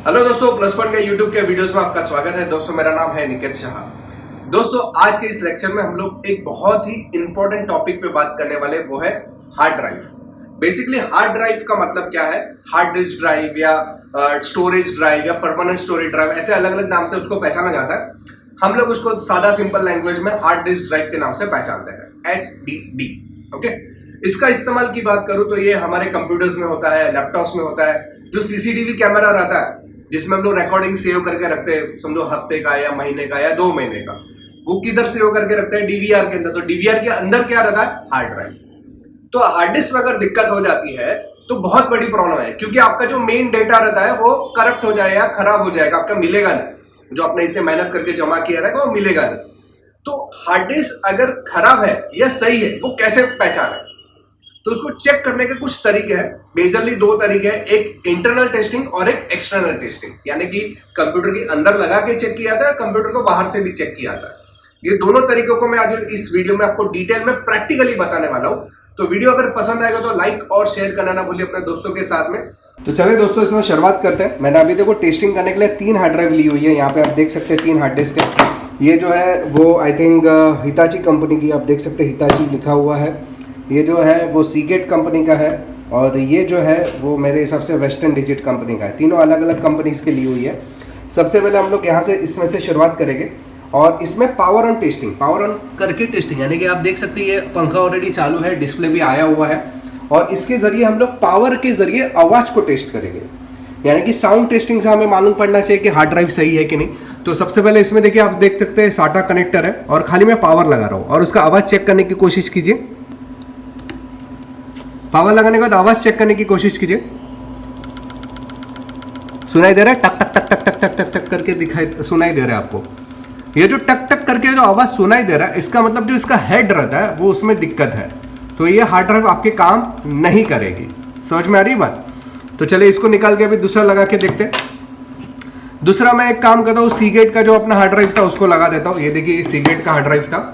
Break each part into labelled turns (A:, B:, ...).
A: Hello दोस्तों, plus point के YouTube के वीडियोस में आपका स्वागत है। दोस्तों मेरा नाम है निकेत शाह। दोस्तों आज के इस लेक्चर में हम लोग एक बहुत ही इंपॉर्टेंट टॉपिक पे बात करने वाले, वो है hard drive. Basically hard drive का मतलब क्या है? हार्ड डिस्क ड्राइव या स्टोरेज ड्राइव या परमानेंट स्टोरेज ड्राइव, ऐसे अलग अलग नाम से उसको पहचाना जाता है। हम लोग उसको सादा सिंपल लैंग्वेज में हार्ड डिस्क ड्राइव के नाम से पहचानते हैं, HDD। ओके, इसका इस्तेमाल की बात करूं तो ये हमारे कंप्यूटर्स में होता है, लैपटॉप्स में होता है। जो सीसीटीवी कैमरा रहता है जिसमें हम लोग रिकॉर्डिंग सेव करके रखते हैं, समझो हफ्ते का या महीने का या 2 महीने का, वो किधर सेव करके रखते हैं? डीवीआर के अंदर। तो डीवीआर के अंदर क्या रहता है? Hard drive. तो हार्ड डिस्क में अगर दिक्कत हो जाती है तो बहुत बड़ी प्रॉब्लम है, क्योंकि आपका जो मेन डेटा रहता है वो करप्ट हो जाएगा, खराब हो जाएगा, आपका मिलेगा नहीं। जो आपने इतने मेहनत करके जमा किया रहेगा वो मिलेगा नहीं। तो हार्ड डिस्क अगर खराब है या सही है, वो कैसे पहचाने? तो उसको चेक करने के कुछ तरीके हैं। मेजरली 2 तरीके हैं, एक इंटरनल टेस्टिंग और एक एक्सटर्नल टेस्टिंग, यानी कि कंप्यूटर के अंदर लगा के चेक किया जाता है, कंप्यूटर को बाहर से भी चेक किया जाता है। ये दोनों तरीकों को मैं आज इस वीडियो में आपको डिटेल में प्रैक्टिकली बताने वाला हूं। तो वीडियो अगर पसंद आएगा तो लाइक और शेयर करना ना भूलिए अपने दोस्तों के साथ में। तो चलिए दोस्तों, इसमें शुरुआत करते हैं। मैंने अभी देखो टेस्टिंग करने के लिए 3 हार्ड ड्राइव ली हुई है। यहाँ पे आप देख सकते हैं 3 हार्ड डिस्क है। ये जो है वो आई थिंक हिताची कंपनी की, आप देख सकते हैं हिताची लिखा हुआ है। ये जो है वो सीगेट कंपनी का है, और ये जो है वो मेरे हिसाब से वेस्टर्न डिजिट कंपनी का है। तीनों अलग अलग कंपनीज के लिए हुई है। सबसे पहले हम लोग यहाँ से इसमें से शुरुआत करेंगे, और इसमें power on testing, power on करके टेस्टिंग, यानी कि आप देख सकते हैं ये पंखा ऑलरेडी चालू है, डिस्प्ले भी आया हुआ है, और इसके जरिए हम लोग पावर के जरिए आवाज़ को टेस्ट करेंगे। यानी कि साउंड टेस्टिंग से हमें मालूम पड़ना चाहिए कि हार्ड ड्राइव सही है कि नहीं। तो सबसे पहले इसमें देखिए, आप देख सकते हैं साटा कनेक्टर है, और खाली मैं पावर लगा रहा हूँ, और उसका आवाज़ चेक करने की कोशिश कीजिए। पावर लगाने के बाद आवाज चेक करने की कोशिश कीजिए। सुनाई दे रहा है? टक टक टक टक टक टक टक टक करके सुनाई दे रहा है आपको? ये जो टक टक करके जो आवाज सुनाई दे रहा है, इसका मतलब जो इसका हेड रहता है वो उसमें दिक्कत है। तो ये हार्ड ड्राइव आपके काम नहीं करेगी। समझ में आ रही बात? तो चलिए इसको निकाल के अभी दूसरा लगा के देखते हैं। दूसरा मैं एक काम करता हूँ, सीगेट का जो अपना हार्ड ड्राइव था उसको लगा देता हूँ। ये देखिए सीगेट का हार्ड ड्राइव था,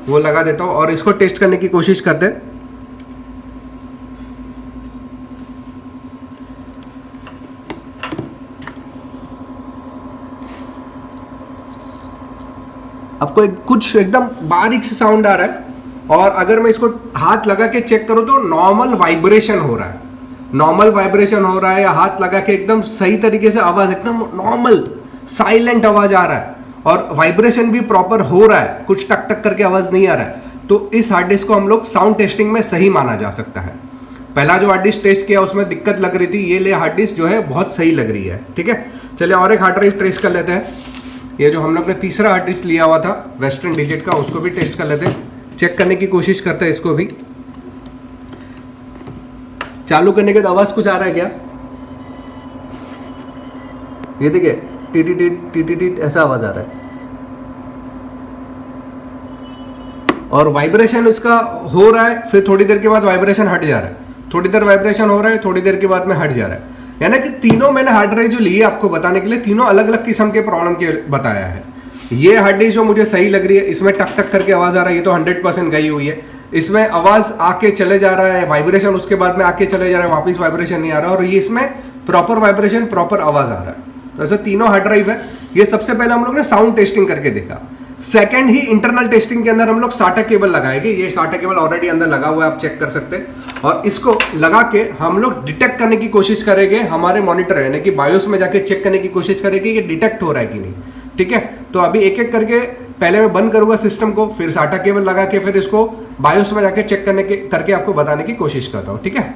A: वो लगा देता हूँ, और इसको टेस्ट करने की कोशिश करते हैं। आपको कुछ एकदम बारीक से साउंड आ रहा है, और अगर मैं इसको हाथ लगा के चेक करूं तो नॉर्मल वाइब्रेशन हो रहा है। नॉर्मल वाइब्रेशन हो रहा है, या हाथ लगा के एकदम सही तरीके से आवाज, एकदम नॉर्मल साइलेंट आवाज आ रहा है, और वाइब्रेशन भी प्रॉपर हो रहा है, कुछ टक टक करके आवाज नहीं आ रहा है। तो इस हार्ड डिस्क को हम लोग साउंड टेस्टिंग में सही माना जा सकता है। पहला जो हार्ड डिस्क टेस्ट किया उसमें दिक्कत लग रही थी, ये ले हार्ड डिस्क जो है बहुत सही लग रही है। ठीक है, चलिए और एक हार्ड ड्राइव टेस्ट कर लेते हैं। ये जो हम लोग ने तीसरा हार्ड डिस्क लिया हुआ था वेस्टर्न डिजिट का, उसको भी टेस्ट कर लेते हैं। चेक करने की कोशिश करते हैं इसको भी। चालू करने के बाद आवाज कुछ आ रहा है क्या? ये देखिए टी टी टी टी ऐसा आवाज आ रहा है, और वाइब्रेशन इसका हो रहा है, फिर थोड़ी देर के बाद वाइब्रेशन हट जा रहा है, थोड़ी देर वाइब्रेशन हो रहा है, थोड़ी देर के बाद में हट जा रहा है। यानी कि तीनों मैंने हार्ड ड्राइव जो लिए आपको बताने के लिए, तीनों अलग अलग किस्म के प्रॉब्लम के बताया है। ये हार्ड डिस्क जो मुझे सही लग रही है, इसमें टक टक करके आवाज आ रहा है, ये तो 100% गई हुई है। इसमें आवाज आके चले जा रहा है, वाइब्रेशन उसके बाद में आके चले जा रहा है, वापिस वाइब्रेशन नहीं आ रहा, और ये इसमें प्रॉपर वाइब्रेशन, प्रॉपर आवाज आ रहा है। तो ऐसे तीनों हार्ड ड्राइव है। ये सबसे पहले हम लोग ने साउंड टेस्टिंग करके देखा। सेकंड ही इंटरनल टेस्टिंग के अंदर हम लोग साटा केबल लगाएंगे। ये साटा केबल ऑलरेडी अंदर लगा हुआ है, आप चेक कर सकते हैं, और इसको लगा के हम लोग डिटेक्ट करने की कोशिश करेंगे। हमारे मॉनिटर यानी कि बायोस में जाके चेक करने की कोशिश करेंगे कि डिटेक्ट हो रहा है कि नहीं। ठीक है, तो अभी एक एक करके पहले मैं बंद करूंगा सिस्टम को, फिर साटा केबल लगा के फिर इसको बायोस में जाके चेक करके आपको बताने की कोशिश करता हूँ। ठीक है,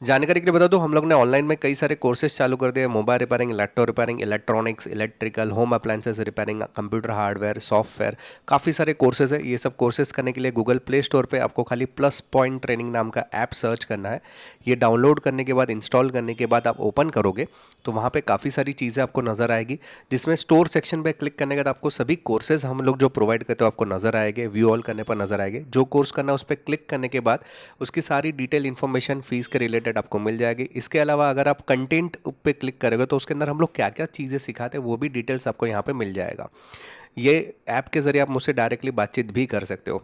B: जानकारी के लिए बता दूं, हम लोग ने ऑनलाइन में कई सारे कोर्सेज चालू कर दिए। Mobile repairing, laptop repairing, electronics, electrical, home appliances repairing, computer hardware, software, काफ़ी सारे कोर्सेज है। ये सब कोर्सेज करने के लिए गूगल प्ले स्टोर पे आपको खाली प्लस पॉइंट ट्रेनिंग नाम का ऐप सर्च करना है। ये डाउनलोड करने के बाद, इंस्टॉल करने के बाद आप ओपन करोगे तो वहाँ पे काफ़ी सारी चीज़ें आपको नज़र आएगी, जिसमें स्टोर सेक्शन पे क्लिक करने के बाद आपको सभी कोर्सेज हम लोग जो प्रोवाइड करते हो आपको नज़र आएंगे। व्यू ऑल करने पर नज़र आएंगे। जो कोर्स करना है उस पर क्लिक करने के बाद उसकी सारी डिटेल इन्फॉर्मेशन फीस के रिलेटेड आपको मिल जाएगी। इसके अलावा अगर आप कंटेंट पे क्लिक करोगे तो उसके अंदर हम लोग क्या क्या चीज़ें सिखाते हैं वो भी डिटेल्स आपको यहाँ पे मिल जाएगा। ये ऐप के ज़रिए आप मुझसे डायरेक्टली बातचीत भी कर सकते हो।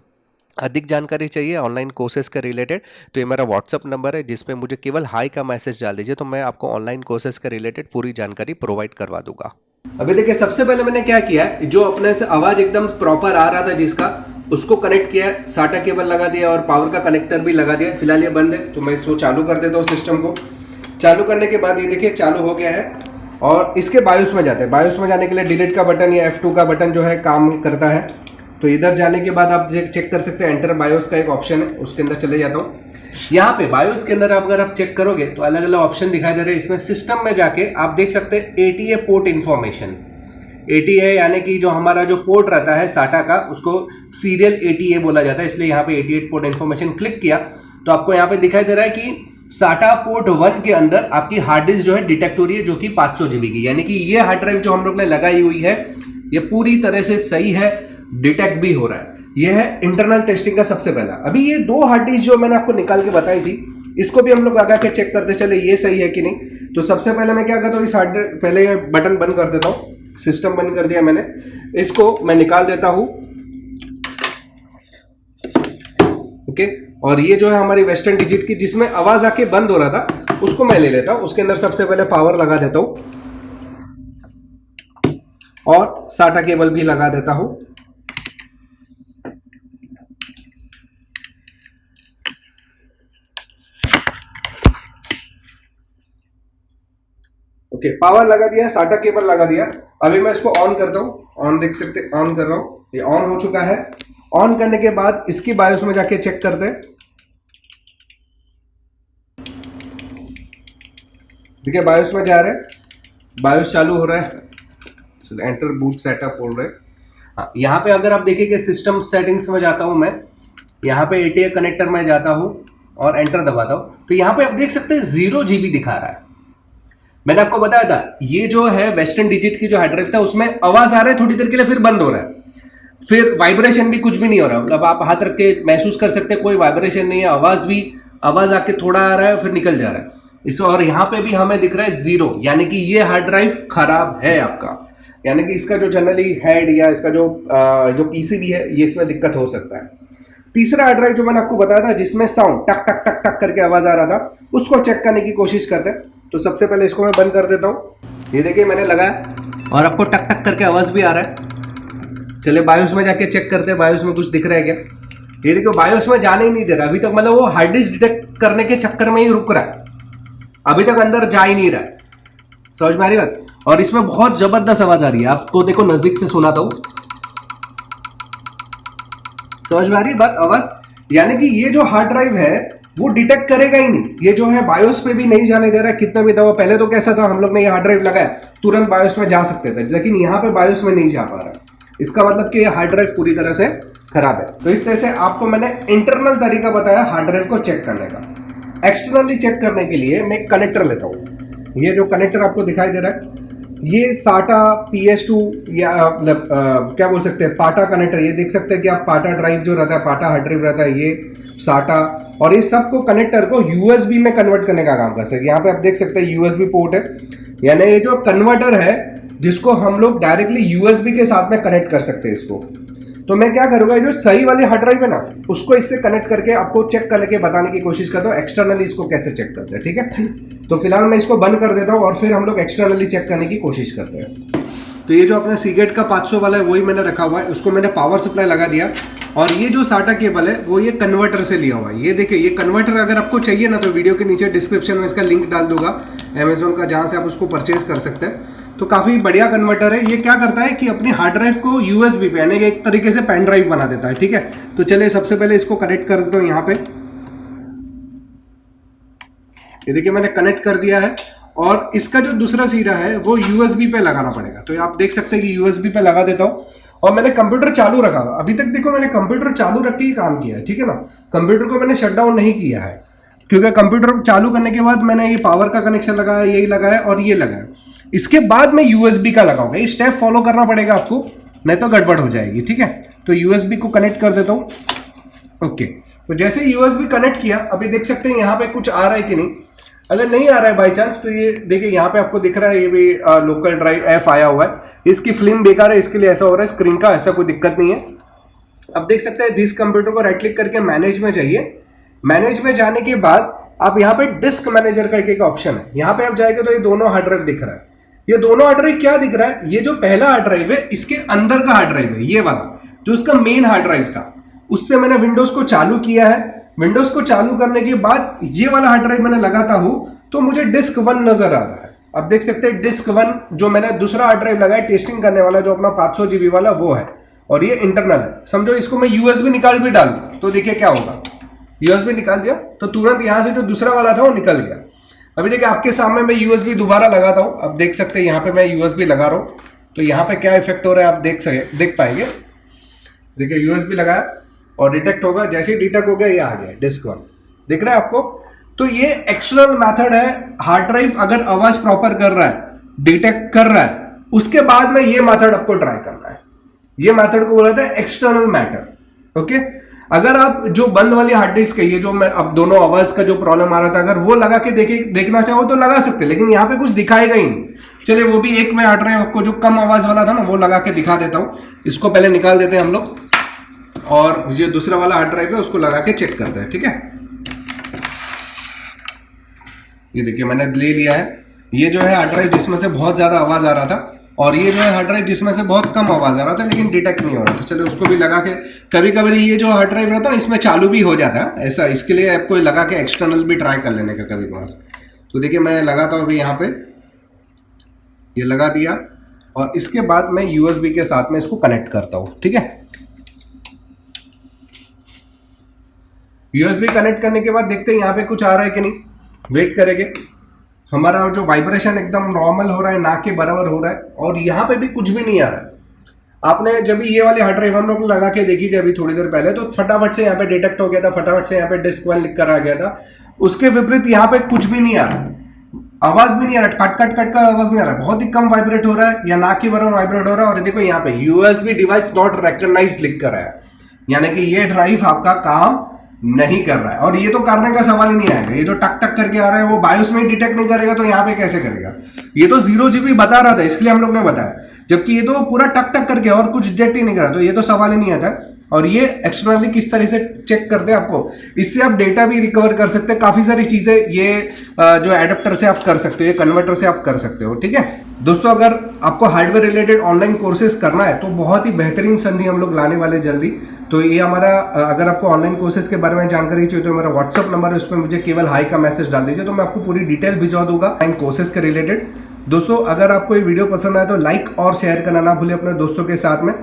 B: अधिक जानकारी चाहिए ऑनलाइन कोर्सेज के रिलेटेड तो ये मेरा व्हाट्सअप नंबर है, जिस पे मुझे केवल हाई का मैसेज डाल दीजिए, तो मैं आपको ऑनलाइन कोर्सेज के रिलेटेड पूरी जानकारी प्रोवाइड करवा दूंगा।
A: अभी देखिए, सबसे पहले मैंने क्या किया है, जो अपने से आवाज एकदम प्रॉपर आ रहा था जिसका, उसको कनेक्ट किया, साटा केबल लगा दिया और पावर का कनेक्टर भी लगा दिया। फिलहाल ये बंद है, तो मैं इसको चालू कर देता हूँ। सिस्टम को चालू करने के बाद ये देखिए चालू हो गया है और इसके बायोस में जाते हैं। बायोस में जाने के लिए डिलीट का बटन या F2 का बटन जो है काम करता है। तो इधर जाने के बाद आप चेक कर सकते हैं, एंटर बायोस का एक ऑप्शन है, उसके अंदर चले जाता हूँ। यहाँ पे बायोस के अंदर अगर आप चेक करोगे तो अलग अलग ऑप्शन दिखाई दे रहे हैं। इसमें सिस्टम में जाके आप देख सकते हैं ATA पोर्ट इन्फॉर्मेशन। ATA यानी कि जो हमारा जो पोर्ट रहता है साटा का, उसको सीरियल ATA बोला जाता है, इसलिए यहाँ पे 88 पोर्ट इन्फॉर्मेशन क्लिक किया तो आपको यहाँ पे दिखाई दे रहा है कि साटा पोर्ट 1 के अंदर आपकी हार्ड डिस्क जो है डिटेक्ट हो रही है, जो कि 500 GB की, यानी कि ये हार्ड ड्राइव जो हम लोग ने लगाई हुई है ये पूरी तरह से सही है, डिटेक्ट भी हो रहा है। ये है इंटरनल टेस्टिंग का सबसे पहला। अभी ये 2 हार्ड डिस्क जो मैंने आपको निकाल के बताई थी, इसको भी हम लोग लगा के चेक करते चले ये सही है कि नहीं। तो सबसे पहले मैं क्या करता हूँ, इस हार्ड पहले बटन बंद कर देता हूँ। सिस्टम बंद कर दिया मैंने, इसको मैं निकाल देता हूं। ओके, और ये जो है हमारी वेस्टर्न डिजिट की, जिसमें आवाज आके बंद हो रहा था, उसको मैं ले लेता हूं। उसके अंदर सबसे पहले पावर लगा देता हूं और साटा केबल भी लगा देता हूं। ओके, पावर लगा दिया, साटा केबल लगा दिया। अभी मैं इसको ऑन करता हूं। ऑन देख सकते, ऑन कर रहा हूं, ये ऑन हो चुका है। ऑन करने के बाद इसकी बायोस में जाके चेक करते हैं। देखिए बायोस में जा रहे हैं, बायोस चालू हो रहा है। चलो एंटर बूट सेटअप बोल रहे हैं। हाँ, यहाँ पे अगर आप देखिए सिस्टम सेटिंग्स में जाता हूं मैं, यहाँ पे ATA कनेक्टर में जाता हूं और एंटर दबाता हूं, तो यहाँ पे आप देख सकते हैं 0 GB दिखा रहा है। मैंने आपको बताया था ये जो है वेस्टर्न डिजिट की जो हार्ड ड्राइव था, उसमें आवाज आ रहा है थोड़ी देर के लिए, फिर बंद हो रहा है, फिर वाइब्रेशन भी कुछ भी नहीं हो रहा। मतलब आप हाथ रख के महसूस कर सकते हैं, कोई वाइब्रेशन नहीं है, आवाज आके थोड़ा आ रहा है फिर निकल जा रहा है इस। और यहाँ पे भी हमें दिख रहा है 0, यानी कि ये हार्ड ड्राइव खराब है आपका, यानी कि इसका जो जनरली हेड या इसका जो PCB है, ये इसमें दिक्कत हो सकता है। तीसरा हार्ड ड्राइव जो मैंने आपको बताया था, जिसमें साउंड टक टक टक टक करके आवाज आ रहा था, उसको चेक करने की कोशिश करते हैं। तो सबसे पहले इसको मैं बंद कर देता हूं। ये देखिए मैंने लगाया और आपको टक टक करके आवाज भी आ रहा है। चलिए बायोस में जाके चेक करते हैं, बायोस में कुछ दिख रहा है क्या। ये देखो बायोस में जाने ही नहीं दे रहा अभी तक, मतलब वो हार्ड डिस्क डिटेक्ट करने के चक्कर में ही रुक रहा है, अभी तक अंदर जा ही नहीं रहा है। समझ में आ रही बात। और इसमें बहुत जबरदस्त आवाज आ रही है, आपको देखो नजदीक से सुनाता हूं। समझ में आ रही है बात, आवाज। यानी कि ये जो हार्ड ड्राइव है वो डिटेक्ट करेगा ही नहीं, ये जो है बायोस पे भी नहीं जाने दे रहा है। कितना भी दवा, पहले तो कैसा था, हम लोग ने ये हार्ड ड्राइव लगाया तुरंत बायोस में जा सकते थे, लेकिन यहाँ पे बायोस में नहीं जा पा रहा। इसका मतलब कि ये हार्ड ड्राइव पूरी तरह से खराब है। तो इस तरह से आपको मैंने इंटरनल तरीका बताया हार्ड ड्राइव को चेक करने का। एक्सटर्नली चेक करने के लिए मैं कनेक्टर लेता हूँ। ये जो कनेक्टर आपको दिखाई दे रहा है, ये साटा PS2 या मतलब क्या बोल सकते हैं, पाटा कनेक्टर। ये देख सकते हैं कि आप पाटा ड्राइव जो रहता है, पाटा हार्ड ड्राइव रहता है, ये साटा, और ये सबको कनेक्टर को USB में कन्वर्ट करने का काम कर सकते हैं। यहाँ पे आप देख सकते हैं USB पोर्ट है, यानी ये जो कन्वर्टर है जिसको हम लोग डायरेक्टली USB के साथ में कनेक्ट कर सकते हैं इसको। तो मैं क्या करूंगा, जो सही वाली हार्ड ड्राइव है ना, उसको इससे कनेक्ट करके आपको चेक करने के बताने की कोशिश करता हूँ एक्सटर्नली इसको कैसे चेक करते हैं, ठीक है। तो फिलहाल मैं इसको बंद कर देता हूँ और फिर हम लोग एक्सटर्नली चेक करने की कोशिश करते हैं। तो ये जो अपना सीगेट का 500 वाला है वही मैंने रखा हुआ है, उसको मैंने पावर सप्लाई लगा दिया। और ये जो साटा केबल है वो ये कन्वर्टर से लिया हुआ है। ये देखिए, ये कन्वर्टर अगर आपको चाहिए ना तो वीडियो के नीचे डिस्क्रिप्शन में इसका लिंक डाल दूंगा अमेजोन का, जहाँ से आप उसको परचेज कर सकते हैं। तो काफ़ी बढ़िया कन्वर्टर है। ये क्या करता है कि अपनी हार्ड ड्राइव को USB पे, यानी कि एक तरीके से पेन ड्राइव बना देता है, ठीक है। तो चलिए सबसे पहले इसको कनेक्ट कर देता हूँ यहाँ पे। ये देखिए मैंने कनेक्ट कर दिया है और इसका जो दूसरा सिरा है वो USB पे लगाना पड़ेगा। तो आप देख सकते हैं कि USB पे लगा देता हूँ और मैंने कंप्यूटर चालू रखा हुआ। अभी तक देखो मैंने कंप्यूटर चालू रख के ही काम किया है, ठीक है ना। कंप्यूटर को मैंने शट डाउन नहीं किया है, क्योंकि कंप्यूटर चालू करने के बाद मैंने ये पावर का कनेक्शन लगाया, यही लगाया और ये लगाया। इसके बाद मैं USB का लगाऊंगा। ये स्टेप फॉलो करना पड़ेगा आपको, नहीं तो गड़बड़ हो जाएगी, ठीक है। तो USB को कनेक्ट कर देता हूँ। ओके, तो जैसे USB कनेक्ट किया, अभी देख सकते हैं यहाँ पे कुछ आ रहा है कि नहीं। अगर नहीं आ रहा है बाई चांस, तो ये देखिए यहाँ पे आपको दिख रहा है, ये भी लोकल ड्राइव F आया हुआ है। इसकी फिल्म बेकार है, इसके लिए ऐसा हो रहा है। स्क्रीन का ऐसा कोई दिक्कत नहीं है। अब देख सकते हैं दिस कंप्यूटर को राइट क्लिक करके मैनेज में जाइए। मैनेज में जाने के बाद आप यहाँ पे डिस्क मैनेजर का एक ऑप्शन है, यहाँ पे आप जाएंगे तो ये दोनों हार्ड ड्राइव दिख रहा है। ये दोनों हार्ड ड्राइव क्या दिख रहा है, ये जो पहला हार्ड ड्राइव है इसके अंदर का हार्ड ड्राइव है, ये वाला जो इसका मेन हार्ड ड्राइव था। उससे मैंने विंडोज को चालू किया है। विंडोज को चालू करने के बाद ये वाला हार्ड ड्राइव मैंने लगाता हूं तो मुझे डिस्क 1 नजर आ रहा है। अब देख सकते हैं डिस्क 1 जो मैंने दूसरा हार्ड ड्राइव लगाया टेस्टिंग करने वाला जो अपना 500 GB वाला वो है, और ये इंटरनल है। समझो इसको मैं यूएसबी निकाल भी डालूं तो देखिए क्या होगा। यूएसबी निकाल दिया तो तुरंत यहां से जो दूसरा वाला था वो निकल गया। अभी देखिए आपके सामने मैं यूएसबी दोबारा लगाता हूं। अब देख सकते हैं यहाँ पे मैं यूएसबी लगा रहा हूं तो यहाँ पे क्या इफेक्ट हो रहा है आप देख पाएंगे। देखिए यूएसबी लगाया और डिटेक्ट होगा, जैसे ही डिटेक्ट हो गया ये आ गया डिस्क 1, दिख रहा है आपको। तो ये एक्सटर्नल मेथड है। हार्ड ड्राइव अगर आवाज प्रॉपर कर रहा है, डिटेक्ट कर रहा है, उसके बाद में ये मेथड आपको ट्राई करना है। ये मेथड को बोला था एक्सटर्नल मैटर। ओके, अगर आप जो बंद वाली हार्ड डिस्क है, ये जो मैं अब दोनों आवाज का जो प्रॉब्लम आ रहा था, अगर वो लगा के देखना चाहो तो लगा सकते, लेकिन यहाँ पे कुछ दिखाएगा ही नहीं। चलिए वो भी एक मैं हार्ड ड्राइव आपको जो कम आवाज वाला था ना वो लगा के दिखा देता हूं। इसको पहले निकाल देते हैं हम लोग और ये दूसरा वाला हार्ड ड्राइव है उसको लगा के चेक करते हैं। ठीक है, ये देखिए मैंने ले लिया है। ये जो है हार्ड ड्राइव जिसमें से बहुत ज्यादा आवाज आ रहा था, और ये जो है हार्ड ड्राइव जिसमें से बहुत कम आवाज आ रहा था लेकिन डिटेक्ट नहीं हो रहा था। चलो उसको भी लगा के, कभी कभी ये जो हार्ड ड्राइव रहता है ना इसमें चालू भी हो जाता है ऐसा, इसके लिए आपको लगा के एक्सटर्नल भी ट्राई कर लेने का कभी कभार। तो देखिए मैं लगाता हूँ अभी यहाँ पे, ये लगा दिया और इसके बाद मैं यूएसबी के साथ में इसको कनेक्ट करता हूँ। ठीक है, यूएसबी कनेक्ट करने के बाद देखते हैं यहाँ पे कुछ आ रहा है कि नहीं, वेट करेंगे। हमारा जो वाइब्रेशन एकदम नॉर्मल हो रहा है, ना के बराबर हो रहा है, और यहाँ पे भी कुछ भी नहीं आ रहा है। आपने जब ये वाली हार्ड ड्राइव हम लोग लगा के देखी थी अभी थोड़ी देर पहले, तो फटाफट से यहाँ पे डिटेक्ट हो गया था, फटाफट से यहाँ पे डिस्क 1 लिख कर आ गया था। उसके विपरीत यहाँ पे कुछ भी नहीं आ रहा, आवाज भी नहीं आ रहा, कट का आवाज नहीं आ रहा, बहुत ही कम वाइब्रेट हो रहा है या ना के बराबर वाइब्रेट हो रहा है। और देखो यहाँ पे यूएसबी डिवाइस नॉट रिकॉग्नाइज्ड लिख कर आया, यानी कि ये ड्राइव आपका काम नहीं कर रहा है। और ये तो करने का सवाल ही नहीं आएगा, ये जो टक टक करके आ रहा है वो बायोस में ही डिटेक्ट नहीं करेगा तो यहाँ पे कैसे करेगा। ये तो 0 GB बता रहा था इसलिए हम लोग ने बताया, जबकि ये तो पूरा टक टक करके और कुछ डिटेक्ट ही नहीं कर रहा, तो ये तो सवाल ही नहीं आता। और ये एक्सटर्नली किस तरह से चेक करते हैं आपको, इससे आप डेटा भी रिकवर कर सकते हैं, काफी सारी चीजें ये जो एडेप्टर से आप कर सकते हो, ये कन्वर्टर से आप कर सकते हो। ठीक है दोस्तों, अगर आपको हार्डवेयर रिलेटेड ऑनलाइन कोर्सेज करना है तो बहुत ही बेहतरीन संधि हम लोग लाने वाले जल्दी। तो ये हमारा, अगर आपको ऑनलाइन कोर्सेज के बारे में जानकारी चाहिए तो मेरा व्हाट्सअप नंबर है, उस पर मुझे केवल हाई का मैसेज डाल दीजिए तो मैं आपको पूरी डिटेल भिजवा दूंगा ऑनलाइन कोर्सेज के रिलेटेड। दोस्तों अगर आपको ये वीडियो पसंद आए तो लाइक और शेयर करना ना भूलें अपने दोस्तों के साथ में।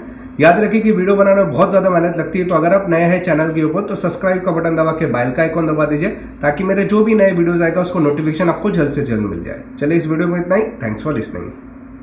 A: याद रखिए कि वीडियो बनाने में बहुत ज़्यादा मेहनत लगती है, तो अगर आप नए हैं चैनल के ऊपर तो सब्सक्राइब का बटन दबा के बेल का आइकॉन दबा दीजिए ताकि मेरे जो भी नए वीडियोस आएगा उसको नोटिफिकेशन आपको जल्द से जल्द मिल जाए। चलिए इस वीडियो में इतना ही, थैंक्स फॉर लिसनिंग।